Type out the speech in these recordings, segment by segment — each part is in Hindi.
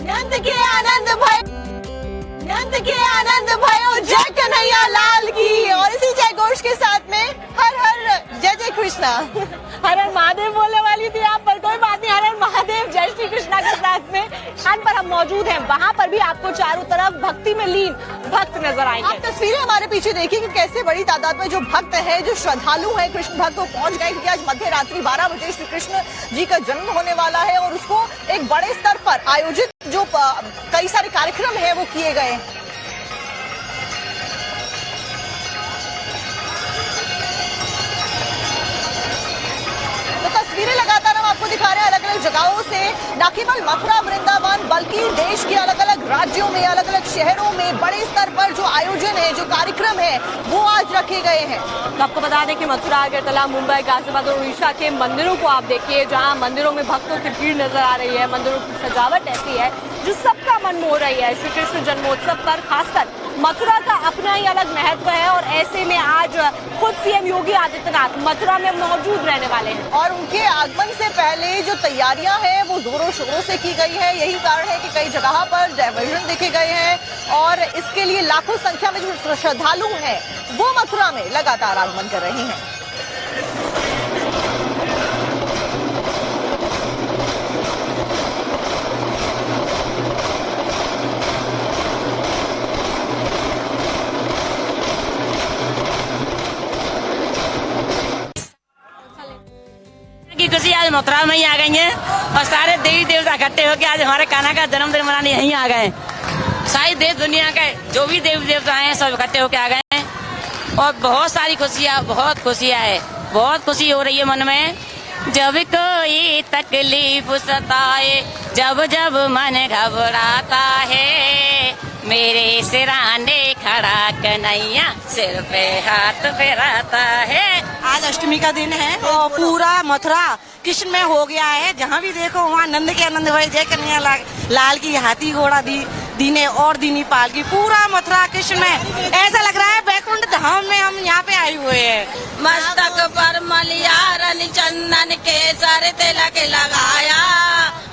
नंद के आनंद भयो जय कन्हैया लाल की। और इसी जय घोष के साथ में हर हर जय जय कृष्णा। हर हर महादेव बोलने वाली थी आप, पर कोई बात नहीं। हर हर महादेव जय श्री कृष्णा के साथ में स्थान पर हम मौजूद हैं। वहाँ पर भी आपको चारों तरफ भक्ति में लीन भक्त नजर आएंगे। आप तस्वीरें हमारे पीछे देखिए कि कैसे बड़ी तादाद में जो भक्त है, जो श्रद्धालु है, कृष्ण भक्त वो पहुंच गए, क्योंकि आज मध्य रात्रि 12 बजे श्री कृष्ण जी का जन्म होने वाला है और उसको एक बड़े स्तर पर आयोजित जो कई सारे कार्यक्रम है वो किए गए। तस्वीरें लगातार हम आपको दिखा रहे हैं अलग अलग जगहों से, न केवल मथुरा वृंदावन बल्कि देश के अलग अलग राज्यों में, अलग अलग शहरों में बड़े स्तर पर जो आयोजन है, जो कार्यक्रम है वो आज रखे गए हैं। तो आपको बता दें कि मथुरा, अगरतला, मुंबई, गाजियाबाद और उड़ीसा के मंदिरों को आप देखिए, जहां मंदिरों में भक्तों की भीड़ नजर आ रही है। मंदिरों की सजावट ऐसी है जो सबका मन मोह रही है। श्री कृष्ण जन्मोत्सव पर खासकर मथुरा का अपना ही अलग महत्व है और ऐसे में आज खुद सीएम योगी आदित्यनाथ मथुरा में मौजूद रहने वाले हैं और उनके आगमन से पहले जो तैयारियां हैं वो जोरों शोरों से की गई है। यही कारण है कि कई जगह पर डायवर्जन देखे गए हैं और इसके लिए लाखों संख्या में जो श्रद्धालु हैं वो मथुरा में लगातार आगमन कर रहे हैं। की खुशी आज मथुरा में ही आ गई है और सारे देवी देवता इकट्ठे होकर आज हमारे कान्हा का जन्मदिन मनाने यहीं आ गए। सारी देश दुनिया के जो भी देवी देवता हैं सब इकट्ठे होकर आ गए हैं और बहुत सारी खुशियाँ, बहुत खुशियाँ है, बहुत खुशी हो रही है मन में। जब कोई तकलीफ सताए, जब जब मन घबराता है, मेरे सिराने खड़ा कन्हैया सिर पे हाथ फेराता है। आज अष्टमी का दिन है और पूरा मथुरा कृष्ण में हो गया है। जहाँ भी देखो वहाँ नंद के आनंद भय जय कन्हैया लाल की, हाथी घोड़ा दीने और दीनी पाल की, पूरा मथुरा कृष्ण में ऐसा लग रहा है बैकुंठ धाम में हम यहाँ पे आए हुए हैं। मस्तक पर मलियारन चंदन के सर तिलक लगाया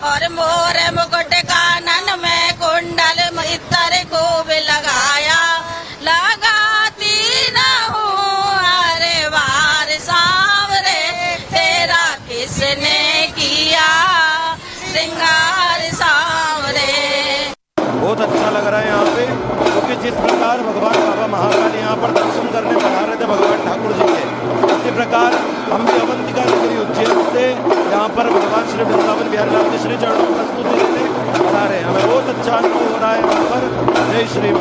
और मोर मुकुट कानन में कुंडल इतर को भी लगाया। लगाती न हूँ अरे वार सांवरे, तेरा किसने किया श्रृंगार सांवरे। बहुत अच्छा लग रहा है यहाँ पे, क्योंकि जिस प्रकार भगवान बाबा महाकाल यहाँ पर दर्शन करने पधार रहे थे भगवान ठाकुर जी के, इसी प्रकार हम भी अवंतिका नगरी उज्जैन से यहाँ पर भगवान श्री वृंदावन बिहारी लाल के श्री चरणों में प्रस्तुति देने पधार रहे हैं। हमें बहुत अच्छा अनुभव हो रहा है यहाँ पर। जय श्री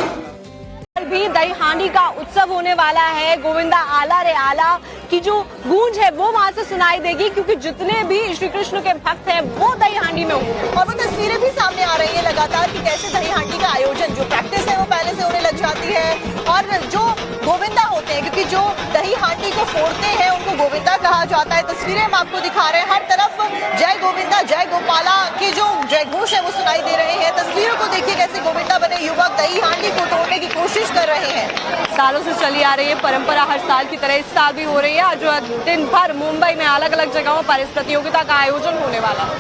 भी दही हांडी का उत्सव होने वाला है। गोविंदा आला रे आला की जो गूंज है वो वहां से सुनाई देगी, क्योंकि जितने भी श्री कृष्ण के भक्त हैं वो दही हांडी में होंगे और वो तस्वीरें भी सामने आ रही है लगातार कि कैसे दही हांडी का आयोजन, जो प्रैक्टिस है वो पहले से होने लग जाती है और जो गोविंदा होते हैं, क्योंकि जो दही हांडी को फोड़ते हैं उनको गोविंदा कहा जाता है। तस्वीरें हम आपको दिखा रहे हैं, हर तरफ जय गोविंदा जय गोपाला के जो जय घोष है वो सुनाई दे रहे हैं। तस्वीरों को देखिए कैसे गोविंदा बने युवक दही हांडी को तोड़ने की कोशिश कर रहे हैं। सालों से चली आ रही है परंपरा, हर साल की तरह इस साल भी हो रही है। जो दिन भर मुंबई में अलग अलग जगहों पर इस प्रतियोगिता का आयोजन होने वाला है।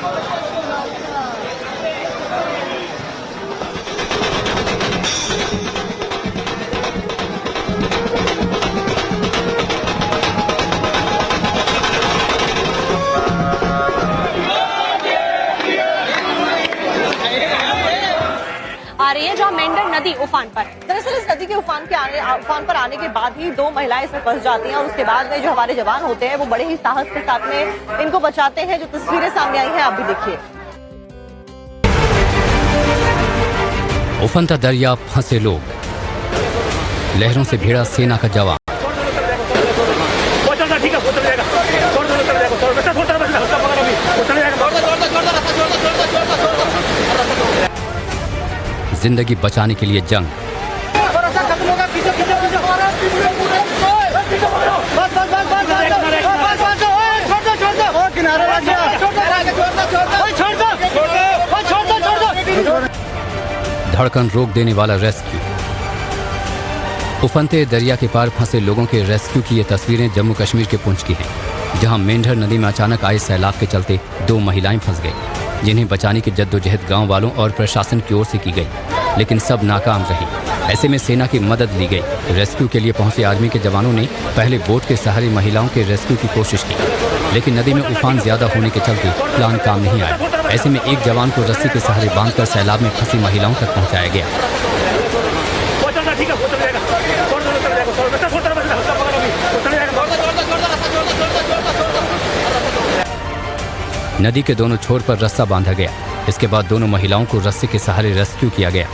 आ रही है जहाँ मेंढर नदी उफान पर। दरअसल इस नदी के उफान पर आने के बाद ही दो महिलाएं इसमें फंस जाती हैं और उसके बाद में जो हमारे जवान होते हैं वो बड़े ही साहस के साथ में इनको बचाते हैं। जो तस्वीरें सामने आई हैं आप भी देखिए। उफनता दरिया फंसे लोग, लहरों से भिड़ा सेना का जवान। जिंदगी बचाने के लिए जंग। धड़कन रोक देने वाला रेस्क्यू। उफनते दरिया के पार फंसे लोगों के रेस्क्यू की ये तस्वीरें जम्मू कश्मीर के पुंछ की हैं, जहां मेंढर नदी में अचानक आए सैलाब के चलते दो महिलाएं फंस गईं। जिन्हें बचाने की जद्दोजहद गांव वालों और प्रशासन की ओर से की गई, लेकिन सब नाकाम रही। ऐसे में सेना की मदद ली गई। रेस्क्यू के लिए पहुंचे आर्मी के जवानों ने पहले बोट के सहारे महिलाओं के रेस्क्यू की कोशिश की, लेकिन नदी में उफान ज्यादा होने के चलते प्लान काम नहीं आया। ऐसे में एक जवान को रस्सी के सहारे बांधकर सैलाब में फंसी महिलाओं तक पहुंचाया गया। नदी के दोनों छोर पर रस्सा बांधा गया। इसके बाद दोनों महिलाओं को रस्से के सहारे रेस्क्यू किया गया।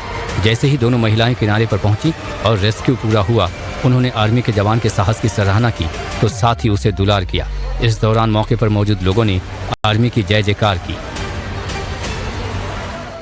जैसे ही दोनों महिलाएं किनारे पर पहुंची और रेस्क्यू पूरा हुआ, उन्होंने आर्मी के जवान के साहस की सराहना की तो साथ ही उसे दुलार किया। इस दौरान मौके पर मौजूद लोगों ने आर्मी की जय जयकार की।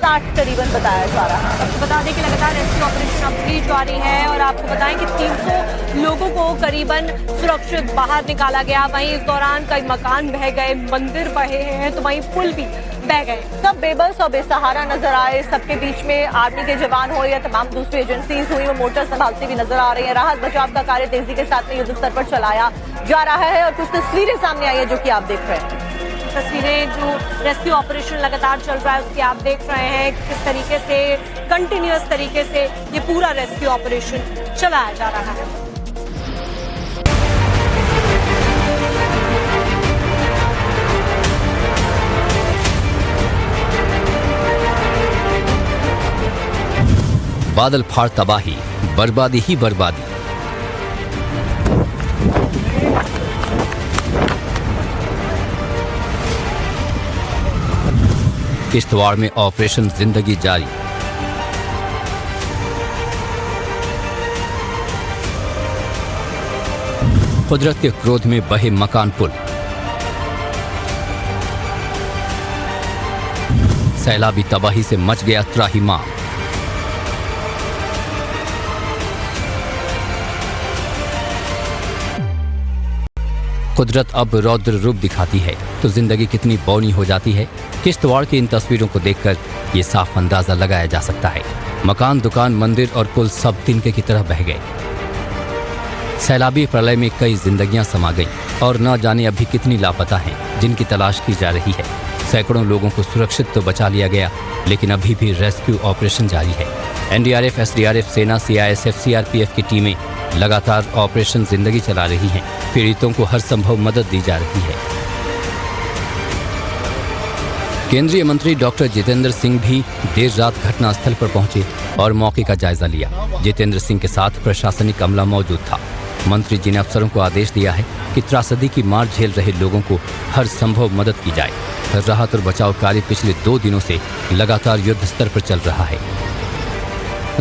60 करीबन बताया जा रहा है। बता दें कि लगातार रेस्क्यू ऑपरेशन अब भी जारी है और आपको बताएं कि 300 लोगों को करीबन सुरक्षित बाहर निकाला गया। वहीं इस दौरान कई मकान बह गए, मंदिर बहे हैं, तो वहीं पुल भी बह गए। सब बेबस और बेसहारा नजर आए। सबके बीच में आर्मी के जवान हो या तमाम दूसरी एजेंसीज हुई, वो मोर्चा संभालती हुई नजर आ रही है। राहत बचाव का कार्य तेजी के साथ में युद्ध स्तर पर चलाया जा रहा है और कुछ तस्वीरें सामने आई है जो कि आप देख रहे हैं। तस्वीरें जो रेस्क्यू ऑपरेशन लगातार चल रहा है उसकी आप देख रहे हैं किस तरीके से कंटिन्यूअस तरीके से ये पूरा रेस्क्यू ऑपरेशन चलाया जा रहा है। बादल फाड़ तबाही, बर्बादी ही बर्बादी। किश्तवाड़ में ऑपरेशन जिंदगी जारी। कुदरत के क्रोध में बहे मकान पुल। सैलाबी तबाही से मच गया त्राहिमाम। कुदरत अब रौद्र रूप दिखाती है तो जिंदगी कितनी बौनी हो जाती है। किश्तवाड़ की इन तस्वीरों को देखकर ये साफ अंदाजा लगाया जा सकता है। मकान, दुकान, मंदिर और पुल सब तिनके की तरह बह गए। सैलाबी प्रलय में कई जिंदगियां समा गई और न जाने अभी कितनी लापता हैं जिनकी तलाश की जा रही है। सैकड़ों लोगों को सुरक्षित तो बचा लिया गया, लेकिन अभी भी रेस्क्यू ऑपरेशन जारी है। एनडीआरएफ, एसडीआरएफ, सेना, सीआईएसएफ, सीआरपीएफ की टीमें लगातार ऑपरेशन जिंदगी चला रही हैं। पीड़ितों को हर संभव मदद दी जा रही है। केंद्रीय मंत्री डॉक्टर जितेंद्र सिंह भी देर रात घटनास्थल पर पहुंचे और मौके का जायजा लिया। जितेंद्र सिंह के साथ प्रशासनिक अमला मौजूद था। मंत्री जी ने अफसरों को आदेश दिया है कि त्रासदी की मार झेल रहे लोगों को हर संभव मदद की जाए। राहत और बचाव कार्य पिछले 2 दिनों से लगातार युद्ध स्तर पर चल रहा है।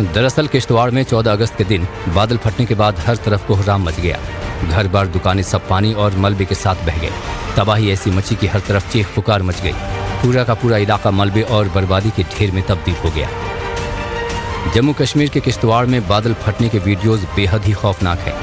दरअसल किश्तवाड़ में 14 अगस्त के दिन बादल फटने के बाद हर तरफ कोहराम मच गया। घर बार, दुकानें सब पानी और मलबे के साथ बह गए। तबाही ऐसी मची कि हर तरफ चीख पुकार मच गई। पूरा का पूरा इलाका मलबे और बर्बादी के ढेर में तब्दील हो गया। जम्मू कश्मीर के किश्तवाड़ में बादल फटने के वीडियोस बेहद ही खौफनाक है।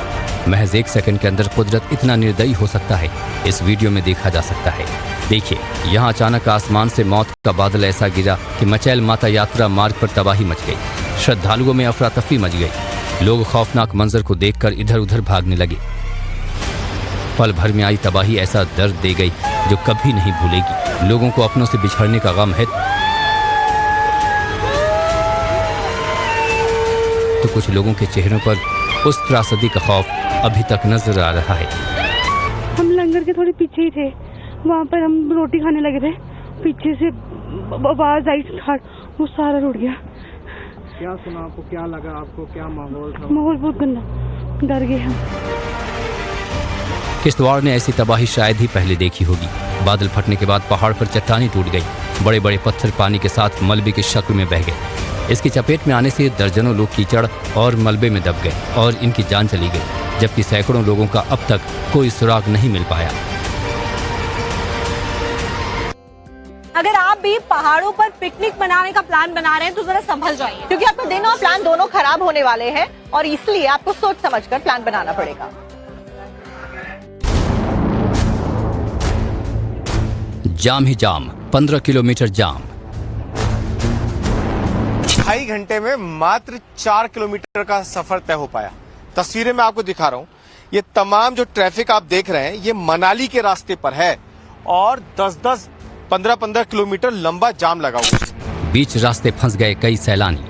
महज 1 सेकंड के अंदर कुदरत इतना निर्दयी हो सकता है, इस वीडियो में देखा जा सकता है। देखिए, यहाँ अचानक आसमान से मौत का बादल ऐसा गिरा कि मचैल माता यात्रा मार्ग पर तबाही मच गई। श्रद्धालुओं में अफरा तफरी मच गई। लोग खौफनाक मंजर को देखकर इधर उधर भागने लगे। पल भर में आई तबाही ऐसा दर्द दे गई जो कभी नहीं भूलेगी। लोगों को अपनों से बिछड़ने का गम है तो कुछ लोगों के चेहरों पर उस त्रासदी का खौफ अभी तक नजर आ रहा है। हम लंगर के थोड़े पीछे ही थे, वहाँ पर हम रोटी खाने लगे थे। पीछे से आवाज आई, वो सारा रुड़ गया। क्या सुना आपको, क्या लगा आपको, क्या माहौल था? माहौल बहुत गंदा, डर गए हम। किश्तवाड़ ने ऐसी तबाही शायद ही पहले देखी होगी। बादल फटने के बाद पहाड़ पर चट्टानें टूट गई। बड़े बड़े पत्थर पानी के साथ मलबे की शक्ल में बह गए। इसकी चपेट में आने से दर्जनों लोग कीचड़ और मलबे में दब गए और इनकी जान चली गई, जबकि सैकड़ों लोगों का अब तक कोई सुराग नहीं मिल पाया। अगर आप भी पहाड़ों पर पिकनिक मनाने का प्लान बना रहे हैं तो जरा संभल जाइए, क्योंकि आपका दिन और प्लान दोनों खराब होने वाले हैं और इसलिए आपको सोच समझकर प्लान बनाना पड़ेगा। जाम ही जाम, 15 किलोमीटर जाम। 2.5 घंटे में मात्र 4 किलोमीटर का सफर तय हो पाया। तस्वीरें मैं आपको दिखा रहा हूं। ये तमाम जो ट्रैफिक आप देख रहे हैं ये मनाली के रास्ते पर है और 10-10 15-15 किलोमीटर लंबा जाम लगा हुआ है। बीच रास्ते फंस गए कई सैलानी।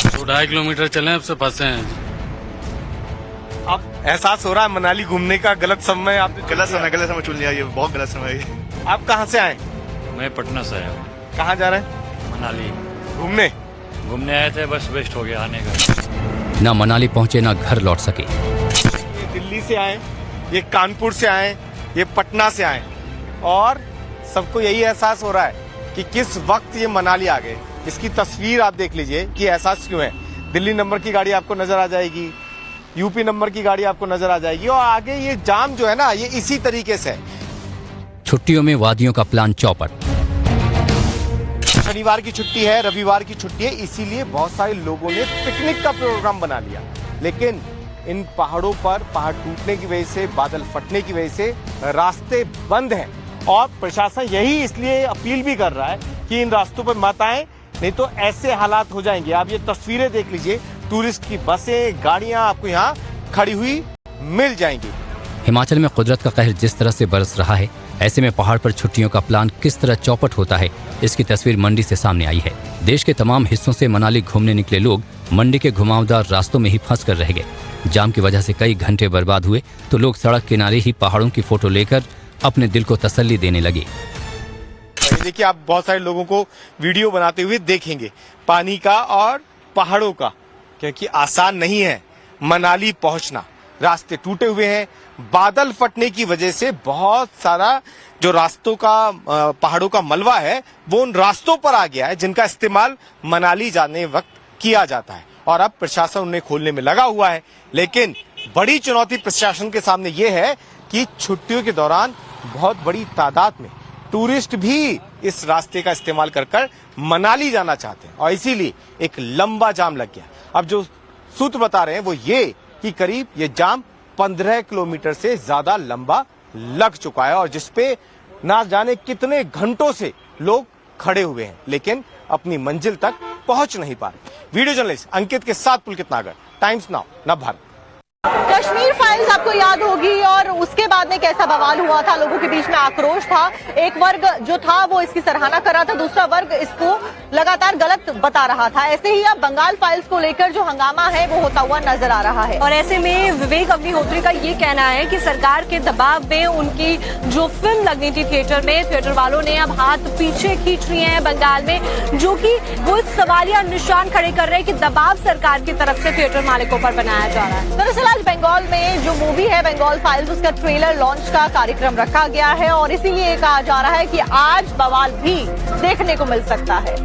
2-2.5 किलोमीटर चले अब से फंसे हैं। अब एहसास हो रहा है मनाली घूमने का गलत समय आपने गलत समय चुन लिया, ये बहुत गलत समय है। आप कहाँ से आए? मैं पटना से आया हूँ। कहाँ जा रहे हैं? मनाली घूमने आए थे, बस वेस्ट हो गया आने का। न मनाली पहुंचे न घर लौट सके। ये दिल्ली से आए, ये कानपुर से आए, ये पटना से आए और सबको यही एहसास हो रहा है कि किस वक्त ये मनाली आ गए। इसकी तस्वीर आप देख लीजिए कि एहसास क्यों है। दिल्ली नंबर की गाड़ी आपको नजर आ जाएगी, यूपी नंबर की गाड़ी आपको नजर आ जाएगी और आगे ये जाम जो है ना, ये इसी तरीके से है। छुट्टियों में वादियों का प्लान चौपट। शनिवार की छुट्टी है, रविवार की छुट्टी है, इसीलिए बहुत सारे लोगों ने पिकनिक का प्रोग्राम बना लिया। लेकिन इन पहाड़ों पर पहाड़ टूटने की वजह से, बादल फटने की वजह से रास्ते बंद हैं और प्रशासन यही इसलिए अपील भी कर रहा है कि इन रास्तों पर मत आए, नहीं तो ऐसे हालात हो जाएंगे। आप ये तस्वीरें देख लीजिए, टूरिस्ट की बसें, गाड़ियां आपको यहाँ खड़ी हुई मिल जाएंगी। हिमाचल में कुदरत का कहर जिस तरह से बरस रहा है, ऐसे में पहाड़ पर छुट्टियों का प्लान किस तरह चौपट होता है, इसकी तस्वीर मंडी से सामने आई है। देश के तमाम हिस्सों से मनाली घूमने निकले लोग मंडी के घुमावदार रास्तों में ही फंस कर रह गए। जाम की वजह से कई घंटे बर्बाद हुए तो लोग सड़क किनारे ही पहाड़ों की फोटो लेकर अपने दिल को तसल्ली देने लगे। देखिए, आप बहुत सारे लोगों को वीडियो बनाते हुए देखेंगे पानी का और पहाड़ों का, क्योंकि आसान नहीं है मनाली पहुंचना। रास्ते टूटे हुए हैं, बादल फटने की वजह से बहुत सारा जो रास्तों का पहाड़ों का मलबा है वो उन रास्तों पर आ गया है जिनका इस्तेमाल मनाली जाने वक्त किया जाता है और अब प्रशासन उन्हें खोलने में लगा हुआ है। लेकिन बड़ी चुनौती प्रशासन के सामने ये है कि छुट्टियों के दौरान बहुत बड़ी तादाद में टूरिस्ट भी इस रास्ते का इस्तेमाल कर मनाली जाना चाहते हैं और इसीलिए एक लंबा जाम लग गया। अब जो सूत्र बता रहे हैं वो ये कि करीब ये जाम 15 किलोमीटर से ज्यादा लंबा लग चुका है और जिसपे ना जाने कितने घंटों से लोग खड़े हुए हैं, लेकिन अपनी मंजिल तक पहुंच नहीं पा रहे। वीडियो जर्नलिस्ट अंकित के साथ पुलकित नागर, times now, Navbharat. Kashmir files आपको याद होगी और उसके बाद में कैसा बवाल हुआ था, लोगों के बीच में आक्रोश था। एक वर्ग जो था वो इसकी सराहना कर रहा था, दूसरा वर्ग इसको लगातार गलत बता रहा था। ऐसे ही अब बंगाल फाइल्स को लेकर जो हंगामा है वो होता हुआ नजर आ रहा है और ऐसे में विवेक अग्निहोत्री का ये कहना है कि सरकार के दबाव में उनकी जो फिल्म लगनी थी थिएटर वालों ने अब हाथ पीछे खींच लिए हैं बंगाल में, जो कि वो इस सवालिया निशान खड़े कर रहे हैं कि दबाव सरकार की तरफ से थिएटर मालिकों पर बनाया जा रहा है। दरअसल आज बंगाल में जो मूवी है बंगाल फाइल्स, उसका ट्रेलर लॉन्च का कार्यक्रम रखा गया है और इसीलिए कहा जा रहा है कि आज बवाल भी देखने को मिल सकता है।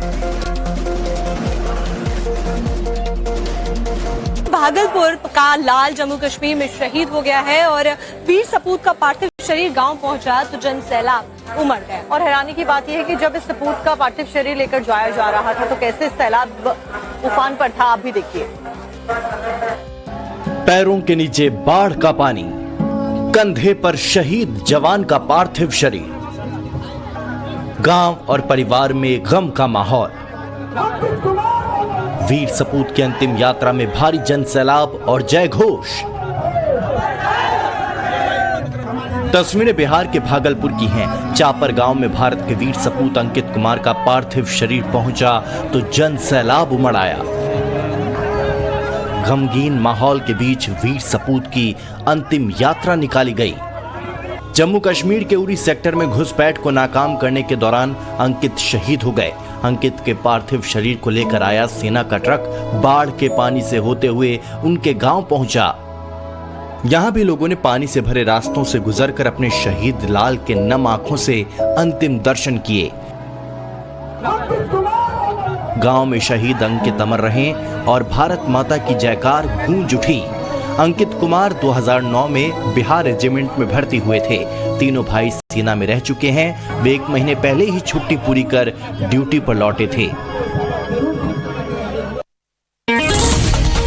भागलपुर का लाल जम्मू कश्मीर में शहीद हो गया है और वीर सपूत का पार्थिव शरीर गांव पहुंचा तो जन सैलाब उमड़ गए। और हैरानी की बात यह है कि जब इस सपूत का पार्थिव शरीर लेकर जाया जा रहा था तो कैसे सैलाब उफान पर था, आप भी देखिए। पैरों के नीचे बाढ़ का पानी, कंधे पर शहीद जवान का पार्थिव शरीर, गांव और परिवार में गम का माहौल। वीर सपूत की अंतिम यात्रा में भारी जन सैलाब और जय घोष। तस्वीरें बिहार के भागलपुर की हैं। चापर गांव में भारत के वीर सपूत अंकित कुमार का पार्थिव शरीर पहुंचा तो जन सैलाब उमड़ आया। गमगीन माहौल के बीच वीर सपूत की अंतिम यात्रा निकाली गई। जम्मू कश्मीर के उरी सेक्टर में घुसपैठ को नाकाम करने के दौरान अंकित शहीद हो गए। अंकित के पार्थिव शरीर को लेकर आया सेना का ट्रक बाढ़ के पानी से होते हुए उनके गांव पहुंचा। यहां भी लोगों ने पानी से भरे रास्तों से गुजरकर अपने शहीद लाल के नम आंखों से अंतिम दर्शन किए। गांव में शहीद अंकित अमर रहे और भारत माता की जयकार गूंज उठी। अंकित कुमार 2009 में बिहार रेजिमेंट में भर्ती हुए थे। तीनों भाई सेना में रह चुके हैं। वे 1 महीने पहले ही छुट्टी पूरी कर ड्यूटी पर लौटे थे।